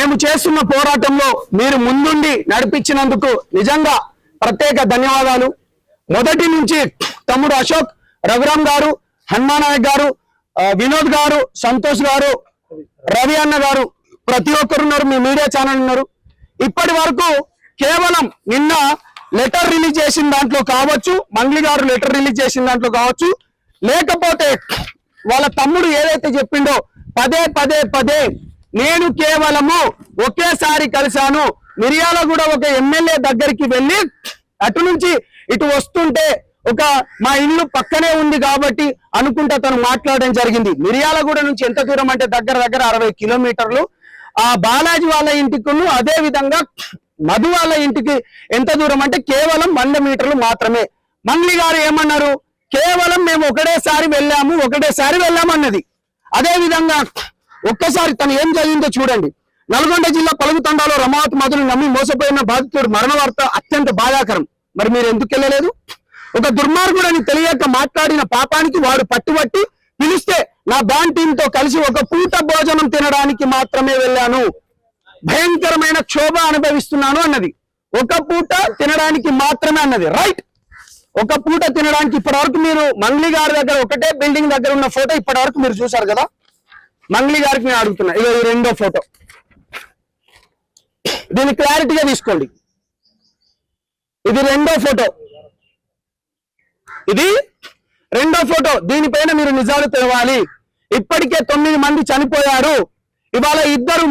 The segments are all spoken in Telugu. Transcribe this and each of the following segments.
మేము చేస్తున్న పోరాటంలో మీరు ముందుండి నడిపించినందుకు నిజంగా ప్రత్యేక ధన్యవాదాలు. మొదటి నుంచి తమ్ముడు అశోక్, రఘురామ్ గారు, హనుమాన్ నాయక్ గారు, వినోద్ గారు, సంతోష్ గారు, రవి అన్న గారు, ప్రతి ఒక్కరు ఉన్నారు, మీ మీడియా ఛానల్ ఉన్నారు. ఇప్పటి వరకు కేవలం నిన్న లెటర్ రిలీజ్ చేసిన దాంట్లో కావచ్చు, మంగ్లీ గారు లెటర్ రిలీజ్ చేసిన దాంట్లో కావచ్చు, లేకపోతే వాళ్ళ తమ్ముడు ఏదైతే చెప్పిండో పదే పదే పదే నేను కేవలము ఒకేసారి కలిశాను, మిర్యాలగూడ ఒక ఎమ్మెల్యే దగ్గరికి వెళ్ళి అటు నుంచి ఇటు వస్తుంటే ఒక మా ఇల్లు పక్కనే ఉంది కాబట్టి అనుకుంటా తను మాట్లాడడం జరిగింది. మిర్యాలగూడ నుంచి ఎంత దూరం అంటే దగ్గర 60 కిలోమీటర్లు. ఆ బాలాజీ వాళ్ళ ఇంటికి అదే విధంగా మధు వాళ్ళ ఇంటికి ఎంత దూరం అంటే కేవలం 100 మీటర్లు మాత్రమే. మంగ్లీ గారు ఏమన్నారు, కేవలం మేము ఒకటేసారి వెళ్ళాము అన్నది. అదే విధంగా ఒక్కసారి తను ఏం జరిగిందో చూడండి. నల్గొండ జిల్లా పలుగు తండాలో రమావతి మధుని నమ్మి మోసపోయిన బాధితుడు మరణ వార్త అత్యంత బాధాకరం. మరి మీరు ఎందుకు వెళ్ళలేదు? ఒక దుర్మార్గుడని తెలియక మాట్లాడిన పాపానికి వాడు పట్టుబట్టి పిలిస్తే నా బ్యాండ్ టీమ్ తో కలిసి ఒక పూట భోజనం తినడానికి మాత్రమే వెళ్ళాను, భయంకరమైన క్షోభ అనుభవిస్తున్నాను అన్నది. ఒక పూట తినడానికి మాత్రమే అన్నది. రైట్, ఒక పూట తినడానికి. ఇప్పటి వరకు మీరు మంగ్లీ గారి దగ్గర ఒకటే బిల్డింగ్ దగ్గర ఉన్న ఫోటో ఇప్పటి వరకు మీరు చూసారు కదా. మంగ్లీ గారికి నేను అడుగుతున్నా, ఇక ఈ రెండో ఫోటో, దీన్ని క్లారిటీగా తీసుకోండి. ఇది రెండో ఫోటో, దీనిపైన మీరు నిజాలు తెలవాలి. ఇప్పటికే 9 మంది చనిపోయారు. ఇవాళ 2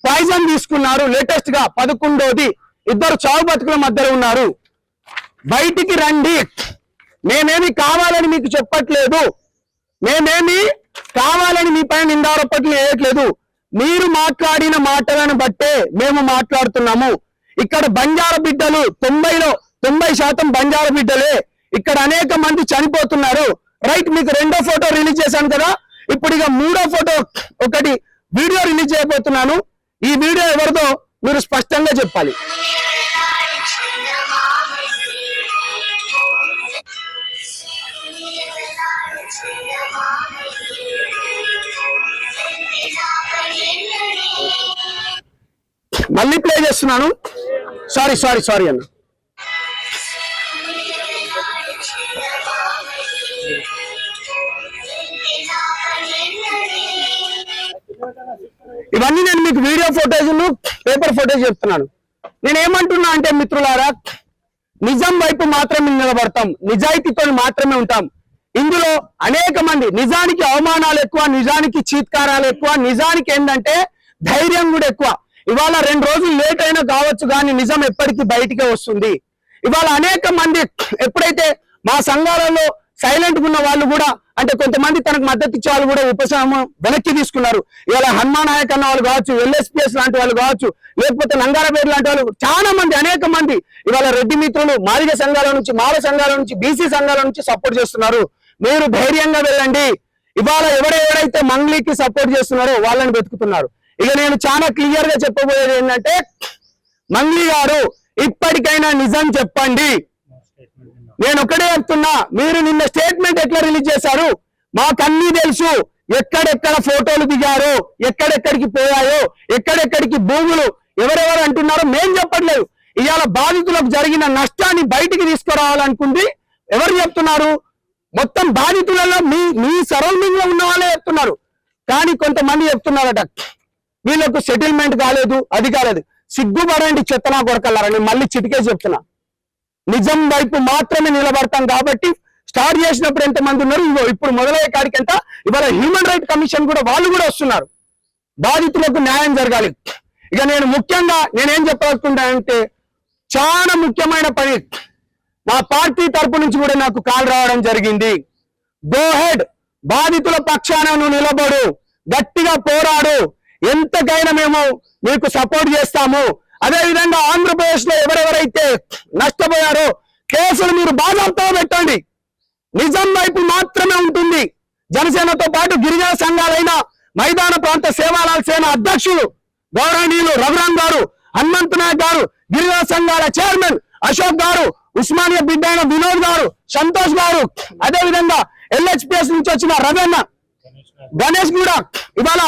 పాయిజన్ తీసుకున్నారు. లేటెస్ట్ గా 11వ 2 చావు బతుకుల మధ్యలో ఉన్నారు. బయటికి రండి. మేమేమి కావాలని మీకు చెప్పట్లేదు, మేమేమి కావాలని మీ పైన నిందారోపణలు వేయట్లేదు. మీరు మాట్లాడిన మాటలను బట్టే మేము మాట్లాడుతున్నాము. ఇక్కడ బంజారా బిడ్డలు 90% బంజారా బిడ్డలే. ఇక్కడ అనేక మంది చనిపోతున్నారు. రైట్, మీకు రెండో ఫోటో రిలీజ్ చేశాను కదా. ఇప్పుడు ఇక మూడో ఫోటో ఒకటి వీడియో రిలీజ్ చేయబోతున్నాను. ఈ వీడియో ఎవరిదో మీరు స్పష్టంగా చెప్పాలి. మళ్ళీ ప్లే చేస్తున్నాను. సారీ అన్న. ఇవన్నీ నేను మీకు వీడియో ఫోటేజ్, పేపర్ ఫోటేజ్ చెప్తున్నాను. నేనేమంటున్నా అంటే మిత్రులారా, నిజం వైపు మాత్రమే నిలబడతాం, నిజాయితీతో మాత్రమే ఉంటాం. ఇందులో అనేక మంది నిజానికి అవమానాలు ఎక్కువ, నిజానికి చీత్కారాలు ఎక్కువ, నిజానికి ఏంటంటే ధైర్యం కూడా ఎక్కువ. ఇవాళ 2 రోజులు లేట్ అయినా కావచ్చు కానీ నిజం ఎప్పటికీ బయటికే వస్తుంది. ఇవాళ అనేక మంది ఎప్పుడైతే మా సంఘాలలో సైలెంట్ ఉన్న వాళ్ళు కూడా, అంటే కొంతమంది తనకు మద్దతు ఇచ్చే వాళ్ళు కూడా ఉపశమనం వెనక్కి తీసుకున్నారు. ఇవాళ హనుమాన్ నాయక్ అన్న వాళ్ళు కావచ్చు, LSPS లాంటి వాళ్ళు కావచ్చు, లేకపోతే నంగారపేట లాంటి వాళ్ళు, చాలా మంది అనేక మంది ఇవాళ రెడ్డి మిత్రులు మాదిగ సంఘాల నుంచి, మాల సంఘాల నుంచి, BC సంఘాల నుంచి సపోర్ట్ చేస్తున్నారు. మీరు ధైర్యంగా వెళ్ళండి. ఇవాళ ఎవరైతే మంగ్లీకి సపోర్ట్ చేస్తున్నారో వాళ్ళని వెతుకుతున్నారు. ఇక నేను చాలా క్లియర్ గా చెప్పబోయేది ఏంటంటే, మంగ్లీ గారు ఇప్పటికైనా నిజం చెప్పండి. నేను ఒకటే చెప్తున్నా, మీరు నిన్న స్టేట్మెంట్ ఎట్లా రిలీజ్ చేశారు మాకన్నీ తెలుసు. ఎక్కడెక్కడ ఫోటోలు దిగారో, ఎక్కడెక్కడికి పోయాయో, ఎక్కడెక్కడికి భూములు ఎవరెవరు అంటున్నారో మేము చెప్పట్లేదు. ఇవాళ బాధితులకు జరిగిన నష్టాన్ని బయటికి తీసుకురావాలనుకుంది ఎవరు చెప్తున్నారు? మొత్తం బాధితులలో మీ సరౌండింగ్ లో ఉన్న వాళ్ళే చెప్తున్నారు. కానీ కొంతమంది చెప్తున్నారట వీళ్ళకు సెటిల్మెంట్ కాలేదు, అది కాలేదు. సిగ్గుపడండి చెత్తనా కొరకల్లారా. నేను మళ్ళీ చిటికే చెప్తున్నా, నిజం వైపు మాత్రమే నిలబడతాం కాబట్టి స్టార్ట్ చేసినప్పుడు ఎంతమంది ఉన్నారు, ఇప్పుడు మొదలయ్యే కాడికి ఎంత. ఇవాళ హ్యూమన్ రైట్ కమిషన్ కూడా వాళ్ళు కూడా వస్తున్నారు. బాధితులకు న్యాయం జరగాలి. ఇక నేను ముఖ్యంగా నేనేం చెప్పాలనుకుంటానంటే, చాలా ముఖ్యమైన పని మా పార్టీ తరపు నుంచి కూడా నాకు కాల్ రావడం జరిగింది. గో హెడ్, బాధితుల పక్షాన నువ్వు నిలబడు, గట్టిగా పోరాడు, ఎంతకైనా మేము మీకు సపోర్ట్ చేస్తాము. అదేవిధంగా ఆంధ్రప్రదేశ్ లో ఎవరెవరైతే నష్టపోయారో కేసులు మీరు బాధ్యతగా పెట్టండి. నిజం వైపు మాత్రమే ఉంటుంది. జనసేనతో పాటు గిరిజన సంఘాలైన మైదాన ప్రాంత సేవాలాల్ సేన అధ్యక్షులు గౌరవనీయులు రఘురామ్ గారు, హనుమంత్ నాయక్ గారు, గిరిజన సంఘాల చైర్మన్ అశోక్ గారు, ఉస్మానియా బిడ్డ అయిన వినోద్ గారు, సంతోష్ గారు, అదేవిధంగా LHPS నుంచి వచ్చిన రవన్న, గణేష్ కూడా ఇవాళ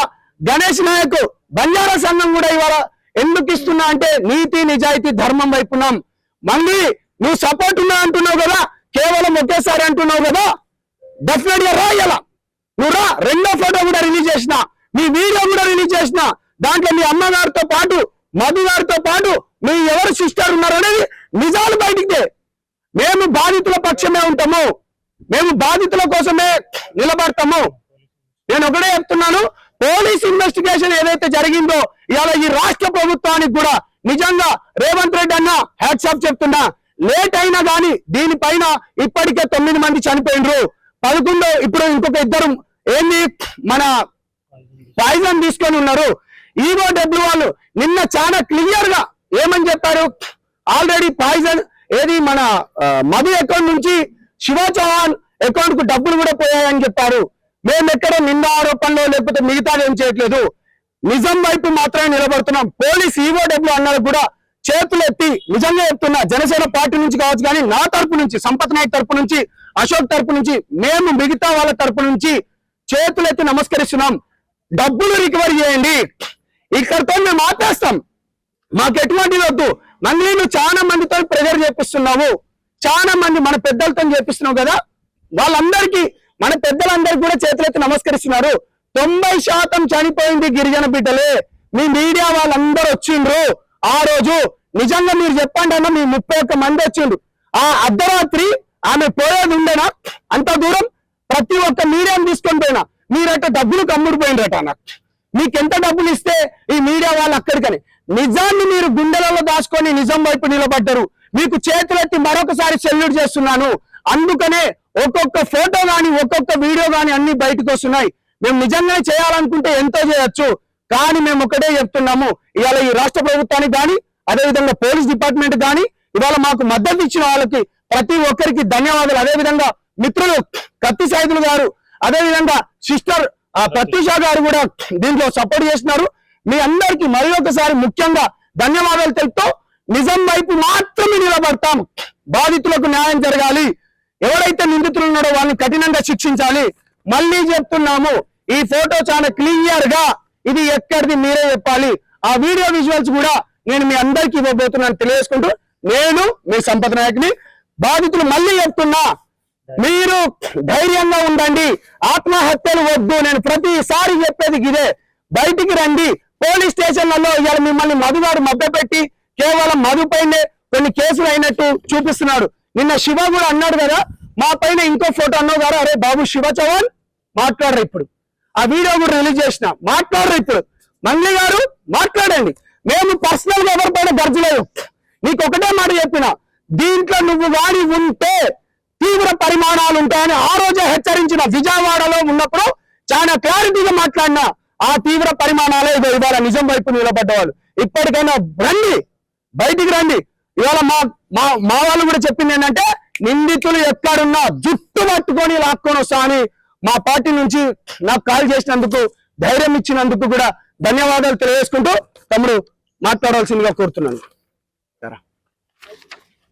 గణేష్ నాయక్ బంజారా సంఘం కూడా ఇవాళ ఎందుకు ఇస్తున్నా అంటే నీతి నిజాయితీ ధర్మం వైపున్నాం. మళ్ళీ నువ్వు సపోర్ట్ ఉన్నా అంటున్నావు కదా, కేవలం ఒకేసారి అంటున్నావు కదా, డెఫినెట్ గా రా. ఇలా నువ్వు రా, రెండో ఫోటో కూడా రిలీజ్ చేసిన, మీ వీడియో కూడా రిలీజ్ చేసిన, దాంట్లో మీ అమ్మగారితో పాటు మధు గారితో పాటు మీ ఎవరు సిస్టర్ ఉన్నారు అనేది నిజాలు బయటికి. మేము బాధితుల పక్షమే ఉంటాము, మేము బాధితుల కోసమే నిలబడతాము. నేను ఒకటే చెప్తున్నాను, పోలీస్ ఇన్వెస్టిగేషన్ ఏదైతే జరిగిందో ఇవాళ ఈ రాష్ట్ర ప్రభుత్వానికి కూడా నిజంగా రేవంత్ రెడ్డి అన్న హ్యాట్స్ ఆఫ్ చెప్తున్నా. లేట్ అయినా కానీ దీనిపైన ఇప్పటికే 9 మంది చనిపోయినరు, 11 ఇప్పుడు ఇంకొక 2 ఏంది మన పాయిజన్ తీసుకొని ఉన్నారు. ఈఓడబ్ల్యూ వాళ్ళు నిన్న చాలా క్లియర్ గా ఏమని చెప్పారు, ఆల్రెడీ పాయిజన్ ఏది మన మధు అకౌంట్ నుంచి శివ చౌహాన్ అకౌంట్ కు డబ్బులు కూడా పోయాయని చెప్పారు. మేము ఎక్కడ నింద ఆరోపణలో లేకపోతే మిగతాది ఏం చేయట్లేదు, నిజం వైపు మాత్రమే నిలబడుతున్నాం. పోలీస్ ఈఓడబ్ల్యూ అన్నారు కూడా చేతులు ఎత్తి నిజంగా చెప్తున్నా, జనసేన పార్టీ నుంచి కావచ్చు కానీ నా తరపు నుంచి, సంపత్ నాయక్ తరపు నుంచి, అశోక్ తరపు నుంచి, మేము మిగతా వాళ్ళ తరపు నుంచి చేతులెత్తి నమస్కరిస్తున్నాం. డబ్బులు రికవరీ చేయండి, ఇక్కడితో మేము ఆపేస్తాం, మాకు ఎటువంటిది వద్దు. మళ్ళీ నువ్వు చాలా మందితో ప్రెజర్ చేపిస్తున్నావు, చాలా మంది మన పెద్దలతో చేపిస్తున్నావు కదా, వాళ్ళందరికీ మన పెద్దలందరికీ కూడా చేతులెత్తి నమస్కరిస్తున్నారు. 90% చనిపోయింది గిరిజన బిడ్డలే. మీ మీడియా వాళ్ళందరూ వచ్చిండ్రు ఆ రోజు. నిజంగా మీరు చెప్పండి అన్న, మీ 31 మంది వచ్చిండ్రు. ఆ అర్ధరాత్రి ఆమె పోయేది ఉండేనా అంత దూరం? ప్రతి ఒక్క మీడియాను తీసుకొని పోయినా మీరట డబ్బులు కమ్ముడిపోయినరట అన్న. మీకెంత డబ్బులు ఇస్తే ఈ మీడియా వాళ్ళు అక్కడికని నిజాన్ని మీరు గుండెలలో దాచుకొని నిజం వైపు నిలబడ్డారు. మీకు చేతులెత్తి మరొకసారి సెల్యూట్ చేస్తున్నాను. అందుకనే ఒక్కొక్క ఫోటో గాని ఒక్కొక్క వీడియో గాని అన్ని బయటకు వస్తున్నాయి. మేము నిజంగానే చేయాలనుకుంటే ఎంతో చేయొచ్చు, కానీ మేము ఒకటే చెప్తున్నాము, ఇవాళ ఈ రాష్ట్ర ప్రభుత్వానికి కానీ అదేవిధంగా పోలీస్ డిపార్ట్మెంట్ కానీ ఇవాళ మాకు మద్దతు ఇచ్చిన వాళ్ళకి ప్రతి ఒక్కరికి ధన్యవాదాలు. అదేవిధంగా మిత్రులు కత్తి సైదులు గారు, అదేవిధంగా సిస్టర్ ప్రత్యూష గారు కూడా దీంట్లో సపోర్ట్ చేస్తున్నారు. మీ అందరికీ మరి ఒకసారి ముఖ్యంగా ధన్యవాదాలు తెలుపుతూ నిజం వైపు మాత్రమే నిలబడతాం. బాధితులకు న్యాయం జరగాలి, ఎవరైతే నిందితులు ఉన్నారో వాళ్ళని కఠినంగా శిక్షించాలి. మళ్ళీ చెప్తున్నాము, ఈ ఫోటో చాలా క్లియర్ గా ఇది ఎక్కడిది మీరే చెప్పాలి. ఆ వీడియో విజువల్స్ కూడా నేను మీ అందరికీ ఇవ్వబోతున్నాను తెలియజేసుకుంటూ, నేను మీ సంపత్ నాయక్ని. బాధితులు మళ్ళీ చెప్తున్నా, మీరు ధైర్యంగా ఉండండి, ఆత్మహత్యలు వద్దు. నేను ప్రతిసారి చెప్పేది ఇదే, బయటికి రండి. పోలీస్ స్టేషన్లలో ఇవాళ మిమ్మల్ని మధుగారు మభ్యపెట్టి కేవలం మధు పైనే కొన్ని కేసులు అయినట్టు చూపిస్తున్నాడు. నిన్న శివ కూడా అన్నాడు కదా, మా పైన ఇంకో ఫోటో అన్నావు కదా, అరే బాబు శివ చౌహాన్ మాట్లాడరు. ఇప్పుడు ఆ వీడియో కూడా రిలీజ్ చేసిన, మాట్లాడరు. ఇప్పుడు మంగ్లీ గారు మాట్లాడండి. మేము పర్సనల్ గా ఎవరి పైన గర్జలేదు. నీకు ఒకటే మాట చెప్పిన, దీంట్లో నువ్వు వాడి ఉంటే తీవ్ర పరిమాణాలు ఉంటాయని ఆ రోజే హెచ్చరించిన. విజయవాడలో ఉన్నప్పుడు చాలా క్లారిటీగా మాట్లాడినా, ఆ తీవ్ర పరిమాణాలే ఇదో ఇవాళ నిజం వైపు నిలబడ్డవాళ్ళు. ఇప్పటికైనా రండి, బయటికి రండి. ఇవాళ మా వాళ్ళు కూడా చెప్పింది ఏంటంటే, నిందితులు ఎక్కడున్నా జుట్టు పట్టుకొని లాక్కొని వస్తా అని మా పార్టీ నుంచి నాకు కాల్ చేసినందుకు, ధైర్యం ఇచ్చినందుకు కూడా ధన్యవాదాలు తెలియజేసుకుంటూ తమ్ముడు మాట్లాడాల్సిందిగా కోరుతున్నాను.